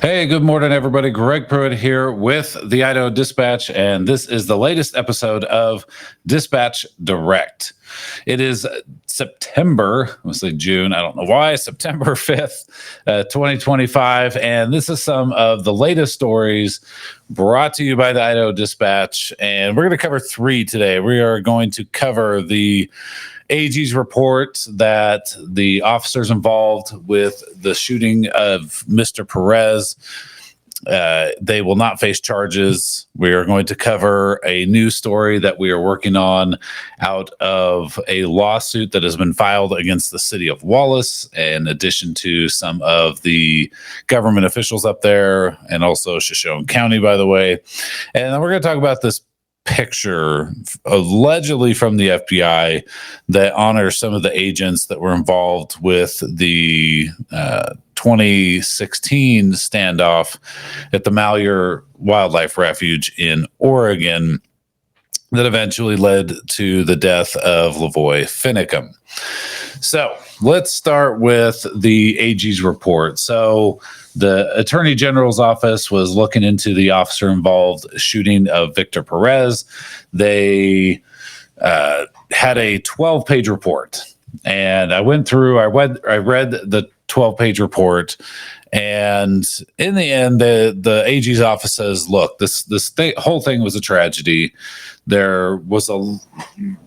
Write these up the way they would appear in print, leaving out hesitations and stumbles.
Hey, good morning, everybody. Greg Pruitt here with the Idaho Dispatch, and this is the latest episode of Dispatch Direct. It is September, let's say June, I don't know why, September 5th, 2025, and this is some of the latest stories brought to you by the Idaho Dispatch, and we're going to cover three today. We are going to cover the AG's report that the officers involved with the shooting of Mr. Perez, they will not face charges. We are going to cover a new story that we are working on out of a lawsuit that has been filed against the city of Wallace, in addition to some of the government officials up there, and also Shoshone County, by the way. And then we're going to talk about this picture allegedly from the FBI that honors some of the agents that were involved with the 2016 standoff at the Malheur Wildlife Refuge in Oregon that eventually led to the death of Lavoy Finicum. So let's start with the AG's report. So the Attorney General's office was looking into the officer-involved shooting of Victor Perez. They had a 12-page report, and I went through. I read the 12-page report, and in the end, the AG's office says, "Look, this whole thing was a tragedy. There was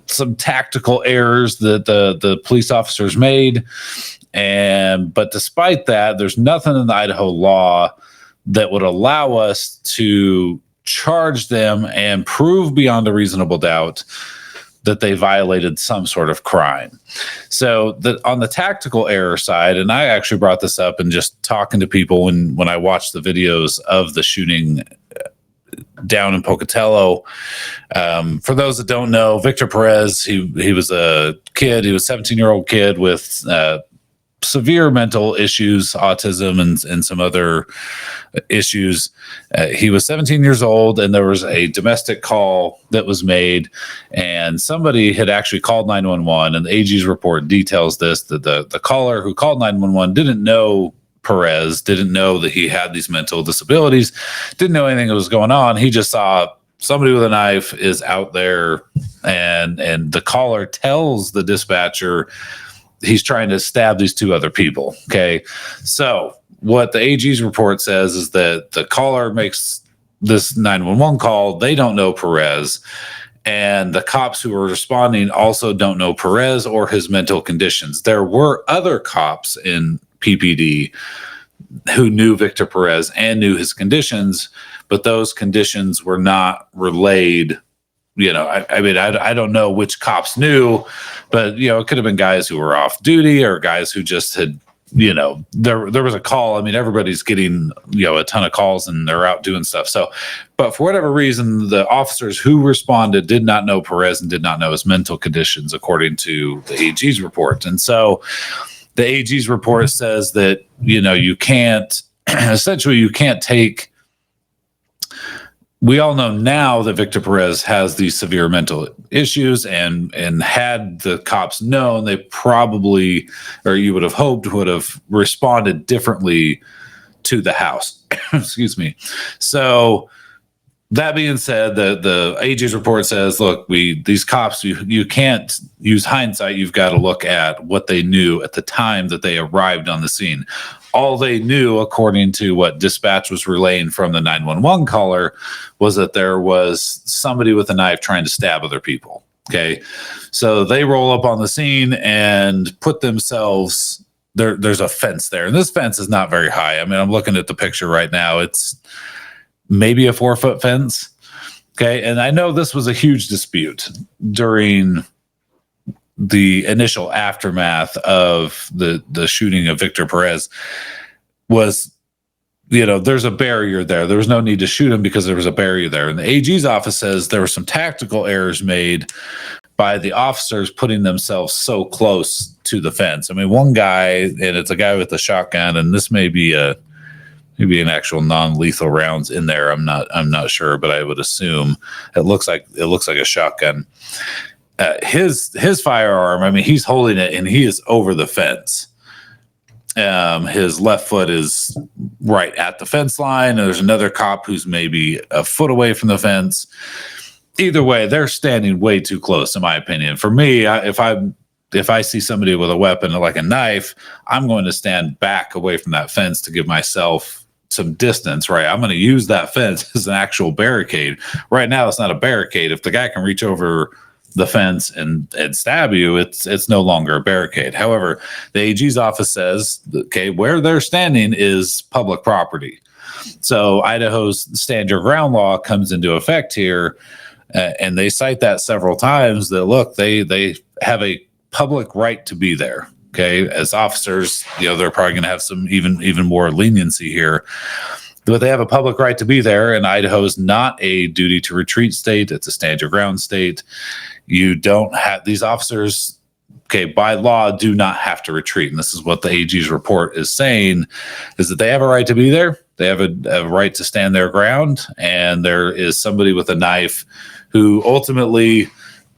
some tactical errors that the police officers made." But despite that, there's nothing in the Idaho law that would allow us to charge them and prove beyond a reasonable doubt that they violated some sort of crime. So on the tactical error side, and I actually brought this up and just talking to people when I watched the videos of the shooting down in Pocatello. For those that don't know, Victor Perez, he was a kid. He was a 17-year-old kid with severe mental issues, autism, and some other issues. He was 17 years old, and there was a domestic call that was made, and somebody had actually called 911, and the AG's report details this, that the caller who called 911 didn't know Perez, didn't know that he had these mental disabilities, didn't know anything that was going on. He just saw somebody with a knife is out there, and the caller tells the dispatcher he's trying to stab these two other people. Okay. So what the AG's report says is that the caller makes this 911 call. They don't know Perez. And the cops who are responding also don't know Perez or his mental conditions. There were other cops in PPD who knew Victor Perez and knew his conditions, but those conditions were not relayed. I don't know which cops knew, but, it could have been guys who were off duty or guys who just had, there was a call. I mean, everybody's getting, a ton of calls and they're out doing stuff. So, but for whatever reason, the officers who responded did not know Perez and did not know his mental conditions, according to the AG's report. And so the AG's report says that, you can't, essentially, you can't take. We all know now that Victor Perez has these severe mental issues, and had the cops known, they probably, or you would have hoped, would have responded differently to the house. Excuse me. So that being said, the AG's report says, look, these cops, you can't use hindsight. You've got to look at what they knew at the time that they arrived on the scene. All they knew, according to what dispatch was relaying from the 911 caller, was that there was somebody with a knife trying to stab other people. Okay. So they roll up on the scene and put themselves there. There's a fence there, and this fence is not very high. I mean, I'm looking at the picture right now. It's maybe a 4-foot fence. Okay. And I know this was a huge dispute during the initial aftermath of the shooting of Victor Perez. Was, there's a barrier there. There was no need to shoot him because there was a barrier there. And the AG's office says there were some tactical errors made by the officers putting themselves so close to the fence. I mean, one guy, and it's a guy with a shotgun, and this may be an actual non-lethal rounds in there. I'm not sure, but I would assume it looks like a shotgun. His firearm, I mean, he's holding it and he is over the fence. His left foot is right at the fence line, and there's another cop who's maybe a foot away from the fence. Either way, they're standing way too close, in my opinion. For me, if I see somebody with a weapon like a knife, I'm going to stand back away from that fence to give myself some distance, right? I'm going to use that fence as an actual barricade. Right now, it's not a barricade. If the guy can reach over the fence and stab you, it's no longer a barricade. However, the AG's office says, okay, where they're standing is public property. So Idaho's stand your ground law comes into effect here, and they cite that several times. That look, they have a public right to be there. Okay, as officers, they're probably going to have some even more leniency here. But they have a public right to be there, and Idaho is not a duty to retreat state. It's a stand your ground state. You don't have these officers, okay, by law, do not have to retreat. And this is what the AG's report is saying, is that they have a right to be there. They have a right to stand their ground. And there is somebody with a knife who ultimately,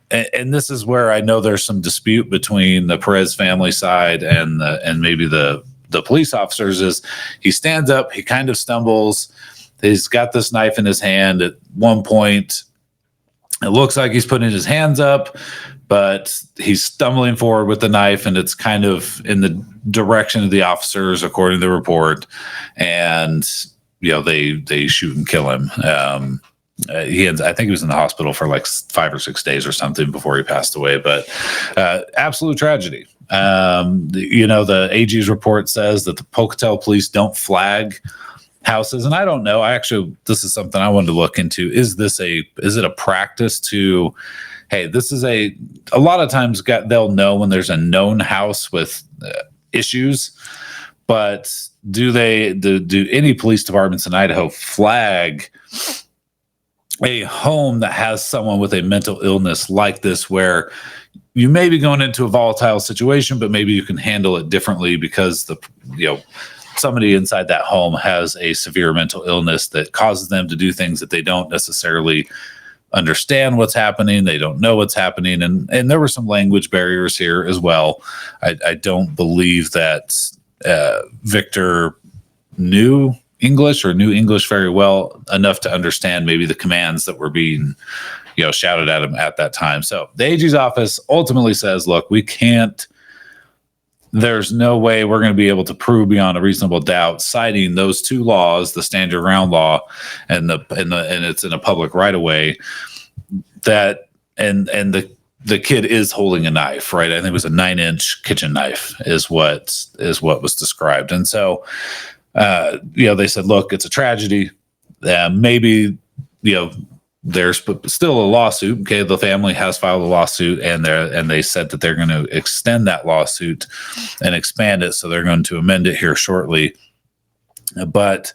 and this is where I know there's some dispute between the Perez family side and maybe the police officers, is he stands up, he kind of stumbles, he's got this knife in his hand. At one point, it looks like he's putting his hands up, but he's stumbling forward with the knife, and it's kind of in the direction of the officers, according to the report. And they shoot and kill him. I think he was in the hospital for like 5 or 6 days or something before he passed away. But absolute tragedy. The AG's report says that the Pocatello police don't flag houses, and I don't know. This is something I wanted to look into. Is it a practice to, hey, this is a lot of times they'll know when there's a known house with issues, but do any police departments in Idaho flag a home that has someone with a mental illness like this, where you may be going into a volatile situation, but maybe you can handle it differently because somebody inside that home has a severe mental illness that causes them to do things that they don't necessarily understand what's happening. They don't know what's happening. And there were some language barriers here as well. I don't believe that Victor knew English very well enough to understand maybe the commands that were being shouted at him at that time. So the AG's office ultimately says, look, there's no way we're going to be able to prove beyond a reasonable doubt, citing those two laws, the stand your ground law and it's in a public right of way, that and the kid is holding a knife, right? I think it was a 9-inch kitchen knife is what was described. And so they said, look, it's a tragedy. Maybe there's still a lawsuit. Okay, the family has filed a lawsuit, and they said that they're going to extend that lawsuit and expand it. So they're going to amend it here shortly. But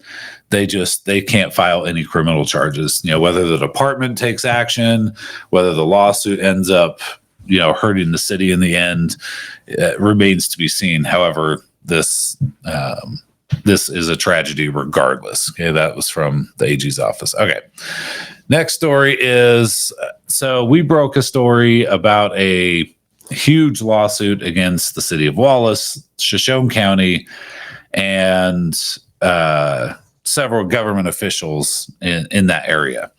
they can't file any criminal charges. Whether the department takes action, whether the lawsuit ends up hurting the city in the end, remains to be seen. However, this is a tragedy regardless. Okay, that was from the AG's office. Okay. Next story is, so we broke a story about a huge lawsuit against the city of Wallace, Shoshone County, and several government officials in that area.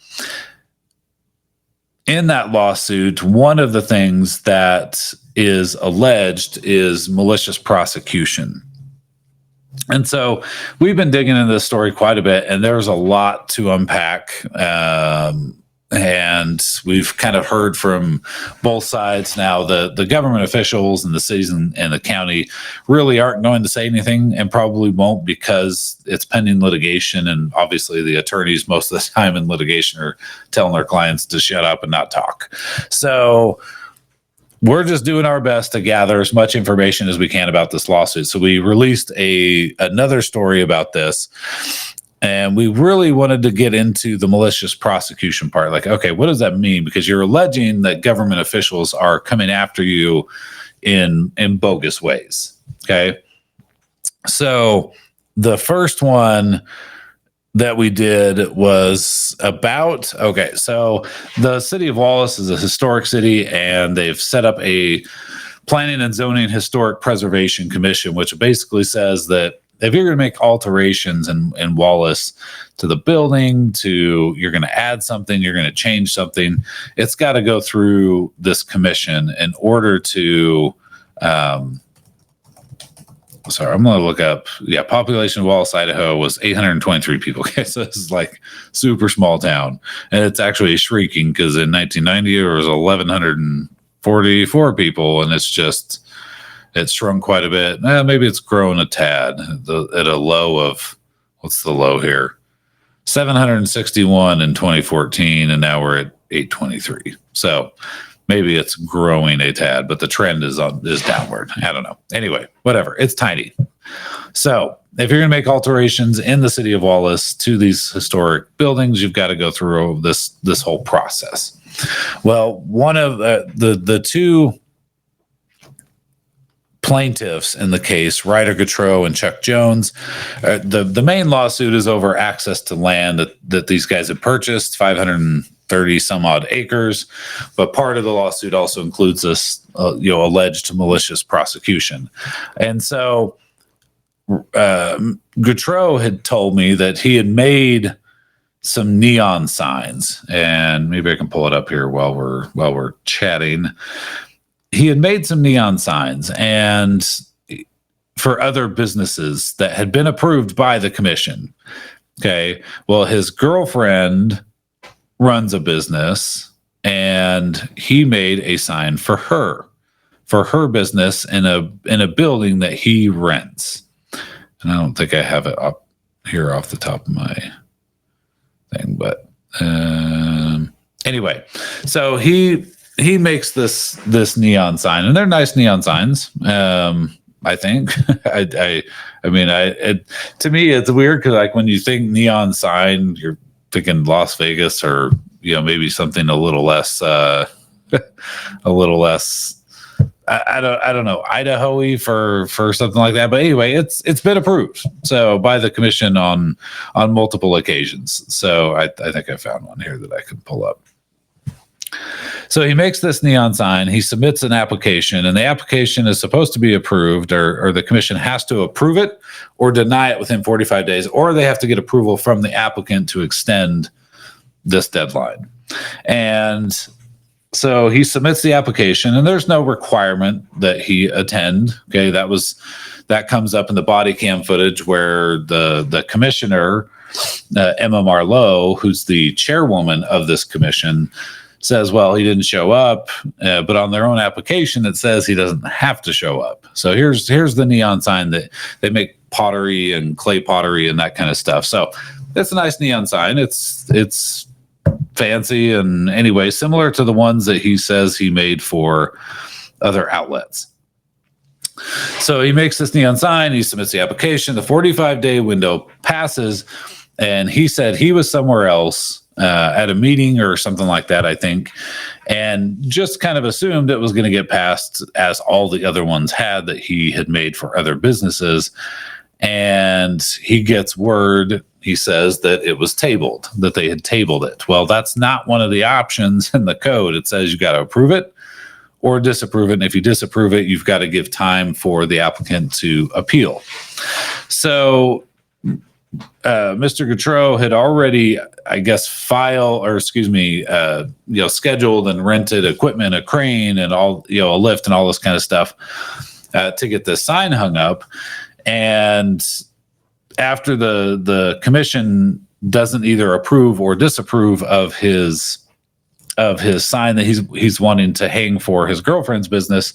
In that lawsuit, one of the things that is alleged is malicious prosecution. And so we've been digging into this story quite a bit, and there's a lot to unpack. And we've kind of heard from both sides now. The government officials and the cities and the county really aren't going to say anything, and probably won't, because it's pending litigation. And obviously the attorneys most of the time in litigation are telling their clients to shut up and not talk. So we're just doing our best to gather as much information as we can about this lawsuit. So we released another story about this, and we really wanted to get into the malicious prosecution part. Like, okay, what does that mean? Because you're alleging that government officials are coming after you in bogus ways. Okay. So the first one that we did was about, so the city of Wallace is a historic city, and they've set up a Planning and Zoning Historic Preservation Commission, which basically says that if you're going to make alterations in Wallace to the building, you're going to add something, you're going to change something, it's got to go through this commission in order to, I'm going to look up, population of Wallace, Idaho was 823 people. Okay, so this is like super small town. And it's actually shrinking because in 1990, there was 1,144 people, and it's shrunk quite a bit. Maybe it's grown a tad at a low of, what's the low here? 761 in 2014, and now we're at 823. So maybe it's growing a tad, but the trend is downward. I don't know. Anyway, whatever. It's tiny. So if you're going to make alterations in the city of Wallace to these historic buildings, you've got to go through this whole process. Well, one of the two plaintiffs in the case, Ryder Gautreaux and Chuck Jones, the main lawsuit is over access to land that these guys had purchased, 530 some odd acres. But part of the lawsuit also includes this, alleged malicious prosecution. And so Gautreaux had told me that he had made some neon signs, and maybe I can pull it up here while we're chatting. He had made some neon signs and for other businesses that had been approved by the commission. Okay. Well, his girlfriend runs a business, and he made a sign for her business in a building that he rents. And I don't think I have it up here off the top of my thing, but anyway, so he makes this neon sign, and they're nice neon signs. I think. To me, it's weird because like when you think neon sign, you're thinking Las Vegas or maybe something a little less, I don't know, Idaho-y for something like that. But anyway, it's been approved by the commission on multiple occasions. So I think I found one here that I can pull up. So he makes this neon sign, he submits an application, and the application is supposed to be approved, or the commission has to approve it or deny it within 45 days, or they have to get approval from the applicant to extend this deadline. And so he submits the application, and there's no requirement that he attend. Okay, that comes up in the body cam footage where the commissioner, Emma Marlowe, who's the chairwoman of this commission, says, well, he didn't show up, but on their own application, it says he doesn't have to show up. So here's the neon sign that they make pottery and clay pottery and that kind of stuff. So it's a nice neon sign. It's fancy, and anyway, similar to the ones that he says he made for other outlets. So he makes this neon sign, he submits the application, the 45-day window passes, and he said he was somewhere else at a meeting or something like that, I think, and just kind of assumed it was going to get passed as all the other ones had that he had made for other businesses. And he gets word, he says, that it was tabled, that they had tabled it. Well, that's not one of the options in the code. It says you got to approve it or disapprove it. And if you disapprove it, you've got to give time for the applicant to appeal. So Mr. Gautreaux had already, I guess, scheduled and rented equipment, a crane and all, a lift and all this kind of stuff to get the sign hung up. And after the commission doesn't either approve or disapprove of his sign that he's wanting to hang for his girlfriend's business,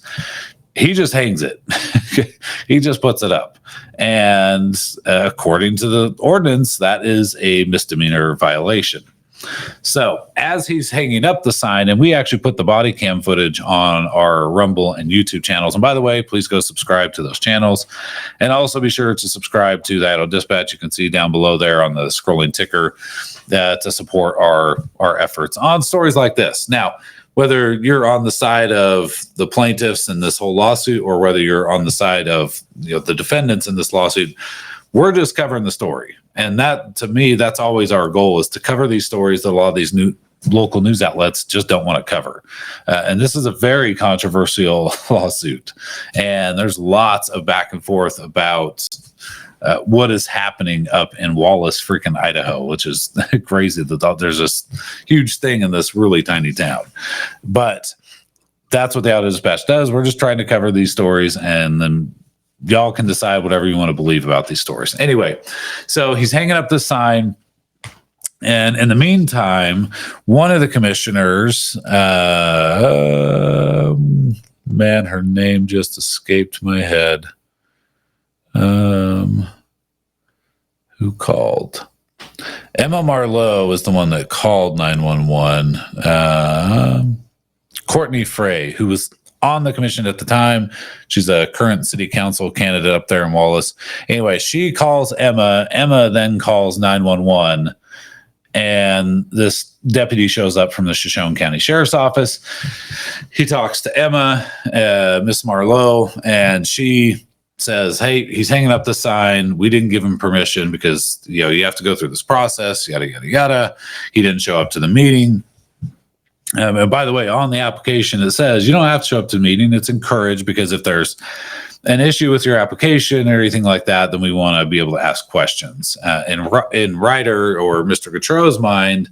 he just hangs it. He just puts it up. And according to the ordinance, that is a misdemeanor violation. So as he's hanging up the sign, and we actually put the body cam footage on our Rumble and YouTube channels. And by the way, please go subscribe to those channels. And also be sure to subscribe to the Idaho Dispatch. You can see down below there on the scrolling ticker to support our efforts on stories like this. Now, whether you're on the side of the plaintiffs in this whole lawsuit or whether you're on the side of the defendants in this lawsuit, we're just covering the story. And that, to me, that's always our goal, is to cover these stories that a lot of these new local news outlets just don't want to cover. And this is a very controversial lawsuit. And there's lots of back and forth about what is happening up in Wallace, freaking Idaho, which is crazy that there's this huge thing in this really tiny town. But that's what the Auto Dispatch does. We're just trying to cover these stories, and then y'all can decide whatever you want to believe about these stories. Anyway, so he's hanging up this sign. And in the meantime, one of the commissioners, man, her name just escaped my head. Who called? Emma Marlowe was the one that called 911. Courtney Frey, who was on the commission at the time. She's a current city council candidate up there in Wallace. Anyway, she calls Emma. Emma then calls 911. And this deputy shows up from the Shoshone County Sheriff's Office. He talks to Emma, Miss Marlowe, and she says, hey, he's hanging up the sign. We didn't give him permission because, you have to go through this process, yada, yada, yada. He didn't show up to the meeting. And by the way, on the application, it says you don't have to show up to the meeting. It's encouraged because if there's an issue with your application or anything like that, then we want to be able to ask questions. In Ryder or Mr. Gautreaux's mind,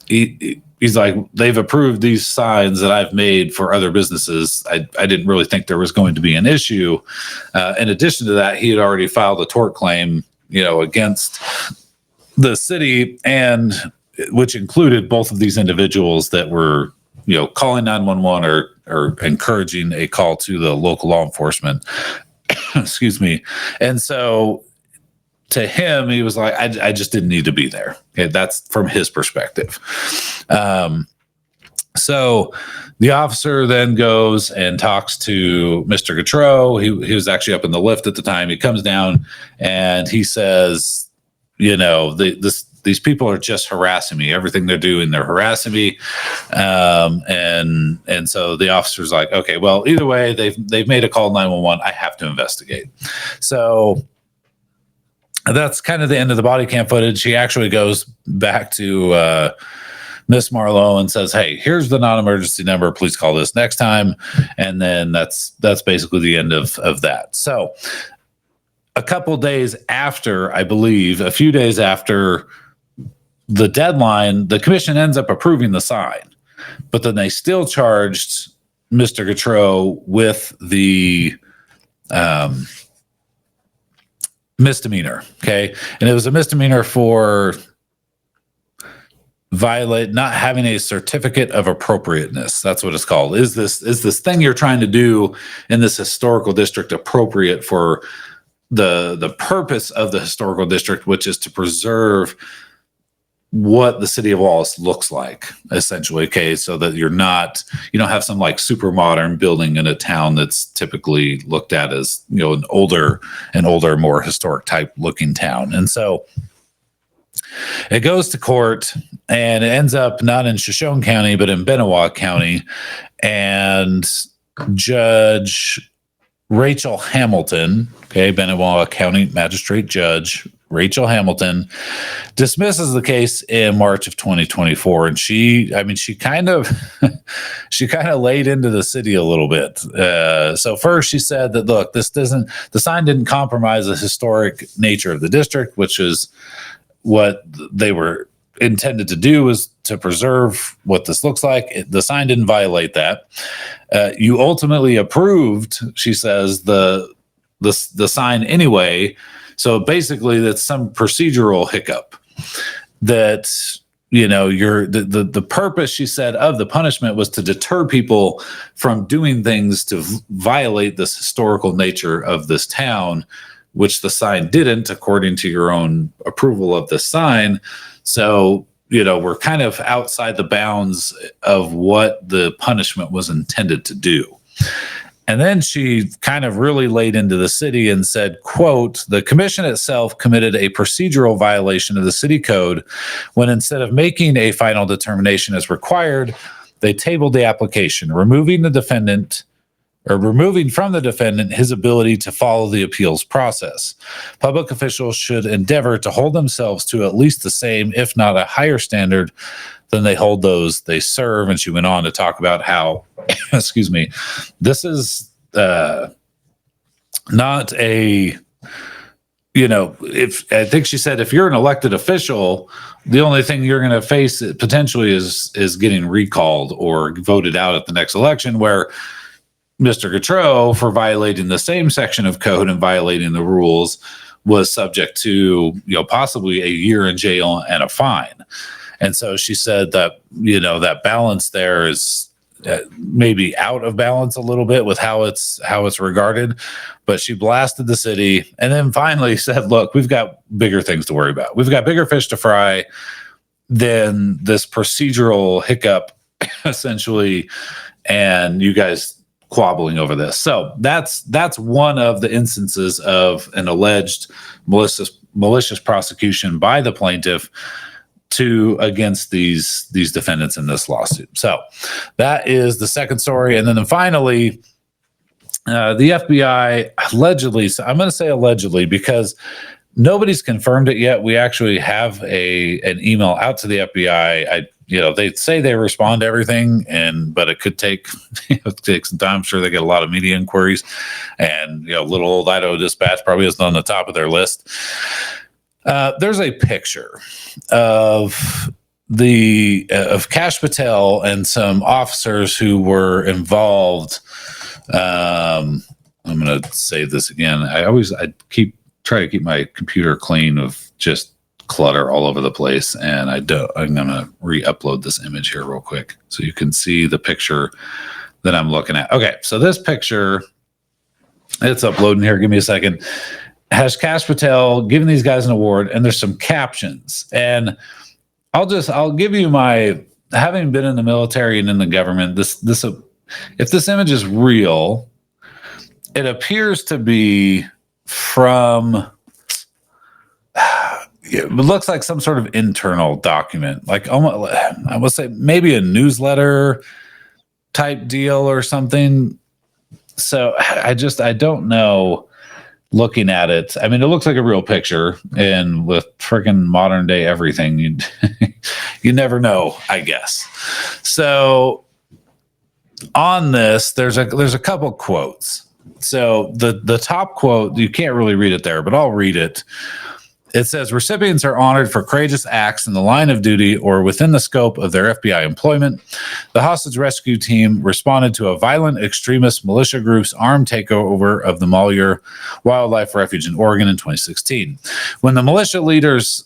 he's like, they've approved these signs that I've made for other businesses. I didn't really think there was going to be an issue. In addition to that, he had already filed a tort claim, against the city, and which included both of these individuals that were, calling 911 or encouraging a call to the local law enforcement. Excuse me. And so to him, he was like, I just didn't need to be there. Okay, that's from his perspective. So the officer then goes and talks to Mr. Gautreaux. He was actually up in the lift at the time. He comes down and he says, these people are just harassing me. Everything they're doing, they're harassing me. And so the officer's like, okay, well, either way, they've made a call 911. I have to investigate. So that's kind of the end of the body cam footage. She actually goes back to Miss Marlowe and says, hey, here's the non-emergency number. Please call this next time. And then that's basically the end of that. So a couple days after, I believe, a few days after the deadline, the commission ends up approving the sign, but then they still charged Mr. Gautreaux with the misdemeanor. Okay. And it was a misdemeanor for not having a certificate of appropriateness. That's what it's called. Is this thing you're trying to do in this historical district appropriate for the purpose of the historical district, which is to preserve what the city of Wallace looks like, essentially. Okay, so that you don't have some like super modern building in a town that's typically looked at as an older, more historic type looking town. And so it goes to court, and it ends up not in Shoshone County but in Benewah County, and Judge Rachel Hamilton, Benewah County Magistrate Judge Rachel Hamilton, dismisses the case in March of 2024. And she kind of laid into the city a little bit. So first she said that, look, the sign didn't compromise the historic nature of the district, which is what they were intended to do, was to preserve what this looks like. The sign didn't violate that. You ultimately approved, she says, the sign anyway. So basically, that's some procedural hiccup. That the purpose, she said, of the punishment was to deter people from doing things to violate this historical nature of this town, which the sign didn't, according to your own approval of the sign. So we're kind of outside the bounds of what the punishment was intended to do. And then she kind of really laid into the city and said, quote, the commission itself committed a procedural violation of the city code when, instead of making a final determination as required, they tabled the application, removing the defendant or removing from the defendant his ability to follow the appeals process. Public officials should endeavor to hold themselves to at least the same, if not a higher standard than they hold those they serve. And she went on to talk about how, excuse me, this is not a, if I think she said, if you're an elected official, the only thing you're going to face potentially is getting recalled or voted out at the next election, where Mr. Gautreaux, for violating the same section of code and violating the rules, was subject to, possibly a year in jail and a fine. And so she said that, that balance there is maybe out of balance a little bit with how it's regarded. But she blasted the city and then finally said, look, we've got bigger things to worry about. We've got bigger fish to fry than this procedural hiccup, essentially, and you guys squabbling over this. So that's one of the instances of an alleged malicious prosecution by the plaintiff against these defendants in this lawsuit. So that is the second story. And then finally, the FBI allegedly, so I'm going to say allegedly because nobody's confirmed it yet. We actually have an email out to the FBI. They say they respond to everything, but it could take some time. I'm sure they get a lot of media inquiries, and little old Idaho Dispatch probably isn't on the top of their list. There's a picture of Cash Patel and some officers who were involved. I'm going to say this again. I try to keep my computer clean of just clutter all over the place, and I'm going to re-upload this image here real quick so you can see the picture that I'm looking at. Okay, so this picture, it's uploading here. Give me a second. Has Cash Patel giving these guys an award, and there's some captions. And I'll give you my, having been in the military and in the government, if this image is real, it appears to be from, it looks like some sort of internal document, like almost, I would say maybe a newsletter type deal or something. So I don't know. Looking at it, I mean, it looks like a real picture, and with freaking modern day everything, you never know, I guess. So on this, there's a couple quotes. So the top quote, you can't really read it there, but I'll read it. It says, recipients are honored for courageous acts in the line of duty or within the scope of their FBI employment. The hostage rescue team responded to a violent extremist militia group's armed takeover of the Malheur Wildlife Refuge in Oregon in 2016. When the militia's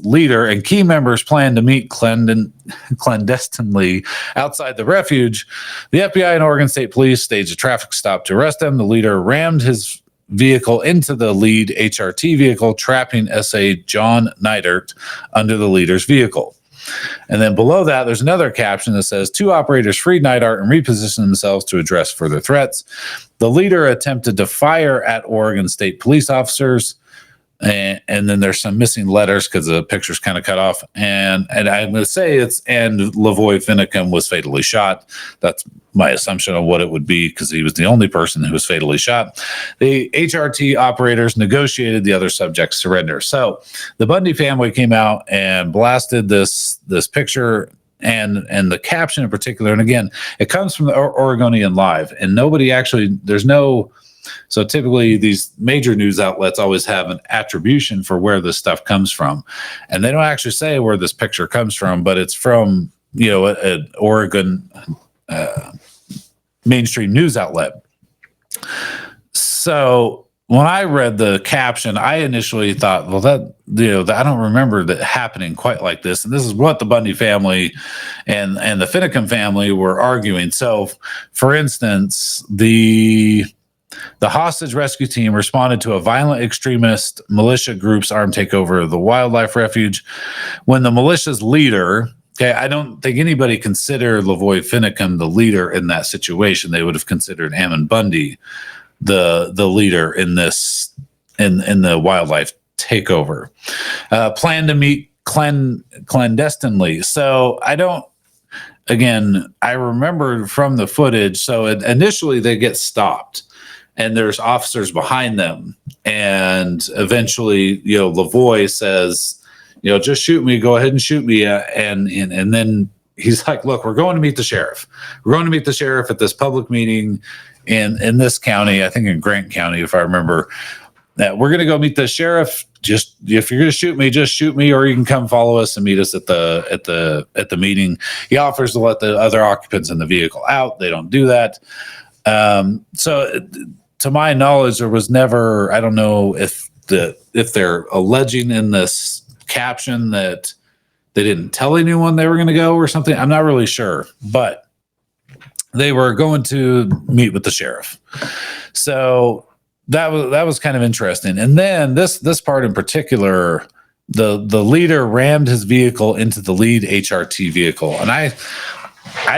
leader and key members planned to meet clandestinely outside the refuge, the FBI and Oregon State Police staged a traffic stop to arrest them. The leader rammed his vehicle into the lead HRT vehicle, trapping SA John Neidert under the leader's vehicle. And then below that, there's another caption that says, two operators freed Neidert and repositioned themselves to address further threats. The leader attempted to fire at Oregon State police officers. And then there's some missing letters because the picture's kind of cut off. And I'm going to say and Lavoy Finicum was fatally shot. That's my assumption of what it would be, because he was the only person who was fatally shot. The HRT operators negotiated the other subject's surrender. So the Bundy family came out and blasted this picture and the caption in particular. And again, it comes from the Oregonian Live, and nobody actually, so typically these major news outlets always have an attribution for where this stuff comes from. And they don't actually say where this picture comes from, but it's from, an Oregon mainstream news outlet. So when I read the caption, I initially thought, well, that I don't remember that happening quite like this. And this is what the Bundy family and the Finicum family were arguing. So for instance, the hostage rescue team responded to a violent extremist militia group's armed takeover of the wildlife refuge. When the militia's leader, I don't think anybody considered Lavoy Finicum the leader in that situation. They would have considered Ammon Bundy the leader in this in the wildlife takeover. Planned to meet clandestinely. So I don't. again, I remember from the footage. So initially they get stopped and there's officers behind them. And eventually, Lavoie says, just shoot me, go ahead and shoot me. And then he's like, look, we're going to meet the sheriff. We're going to meet the sheriff at this public meeting in this county, I think in Grant County, if I remember. That we're going to go meet the sheriff. Just if you're going to shoot me, just shoot me, or you can come follow us and meet us at the meeting. He offers to let the other occupants in the vehicle out. They don't do that. So to my knowledge, there was never, I don't know if they're alleging in this caption that they didn't tell anyone they were going to go or something. I'm not really sure, but they were going to meet with the sheriff. So that was kind of interesting. And then this part in particular, the leader rammed his vehicle into the lead HRT vehicle. And I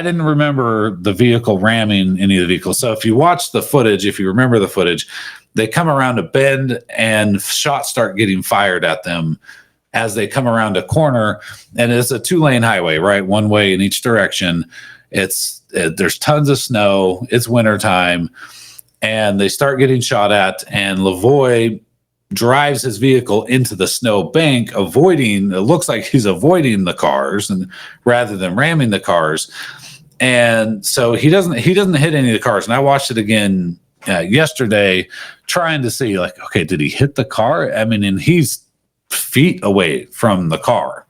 didn't remember the vehicle ramming any of the vehicles. So if you watch the footage, if you remember the footage, they come around a bend and shots start getting fired at them as they come around a corner. And it's a 2-lane highway, right? One way in each direction. There's tons of snow. It's wintertime. And they start getting shot at, and Lavoie drives his vehicle into the snow bank, it looks like he's avoiding the cars and rather than ramming the cars. And so he doesn't hit any of the cars. And I watched it again yesterday, trying to see, like, okay, did he hit the car? I mean, and he's feet away from the car,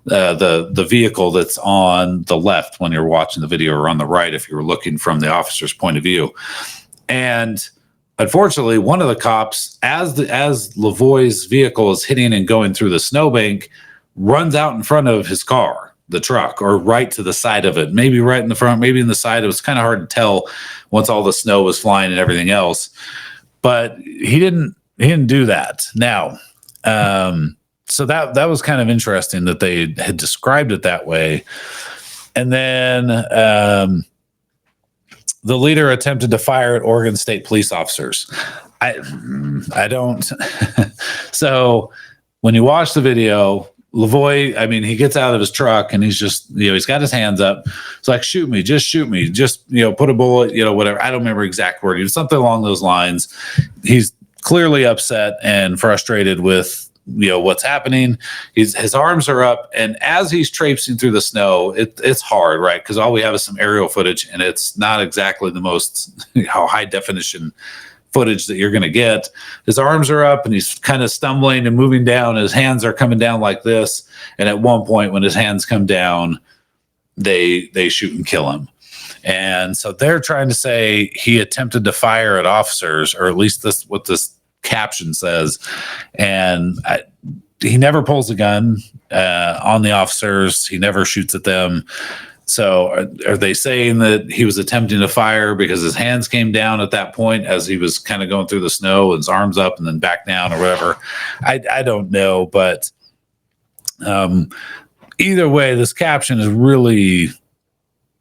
the vehicle that's on the left when you're watching the video, or on the right if you were looking from the officer's point of view. And unfortunately, one of the cops, as Lavoie's vehicle is hitting and going through the snowbank, runs out in front of his car, the truck, or right to the side of it. Maybe right in the front, maybe in the side. It was kind of hard to tell once all the snow was flying and everything else. But he didn't do that. Now, so that was kind of interesting that they had described it that way. And then the leader attempted to fire at Oregon State police officers. I don't. So when you watch the video, Lavoie, I mean, he gets out of his truck and he's just, he's got his hands up. It's like, shoot me, just put a bullet, whatever. I don't remember exact wording, something along those lines. He's clearly upset and frustrated with, what's happening. His arms are up, and as he's traipsing through the snow, it's hard, right? Because all we have is some aerial footage, and it's not exactly the most high definition footage that you're going to get. His arms are up, and he's kind of stumbling and moving down. His hands are coming down like this, and at one point, when his hands come down, they shoot and kill him. And so they're trying to say he attempted to fire at officers, or at least what this caption says, and he never pulls a gun on the officers. He never shoots at them. So are they saying that he was attempting to fire because his hands came down at that point as he was kind of going through the snow, his arms up and then back down, or whatever? I don't know, but either way, this caption is really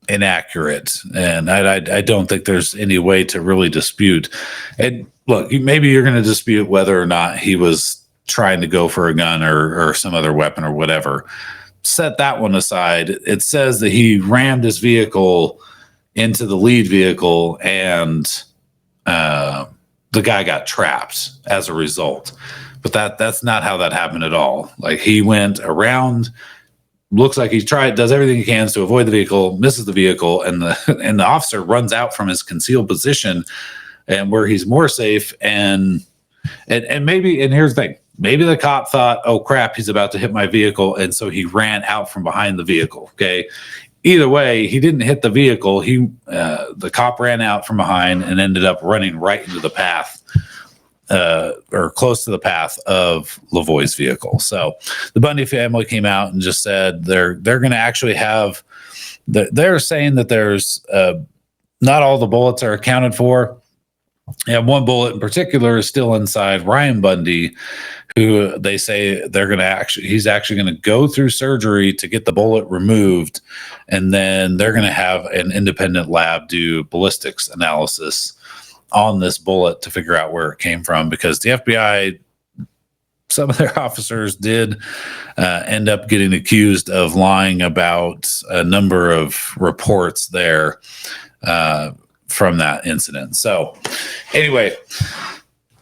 inaccurate, and I don't think there's any way to really dispute it. Look, maybe you're going to dispute whether or not he was trying to go for a gun or some other weapon or whatever. Set that one aside. It says that he rammed his vehicle into the lead vehicle, and the guy got trapped as a result. But that's not how that happened at all. Like, he went around, looks like he does everything he can to avoid the vehicle, misses the vehicle, and the officer runs out from his concealed position, and where he's more safe. And maybe, and here's the thing, maybe the cop thought, oh crap, he's about to hit my vehicle, and so he ran out from behind the vehicle. Okay, either way, he didn't hit the vehicle. The cop ran out from behind and ended up running right into the path, or close to the path of Lavoie's vehicle. So the Bundy family came out and just said they're going to actually have, they're saying that there's not all the bullets are accounted for. And one bullet in particular is still inside Ryan Bundy, who they say he's actually going to go through surgery to get the bullet removed. And then they're going to have an independent lab do ballistics analysis on this bullet to figure out where it came from, because the FBI some of their officers did end up getting accused of lying about a number of reports there from that incident. So anyway,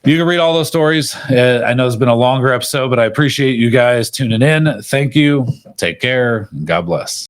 you can read all those stories. I know it's been a longer episode, but I appreciate you guys tuning in. Thank you. Take care. God bless.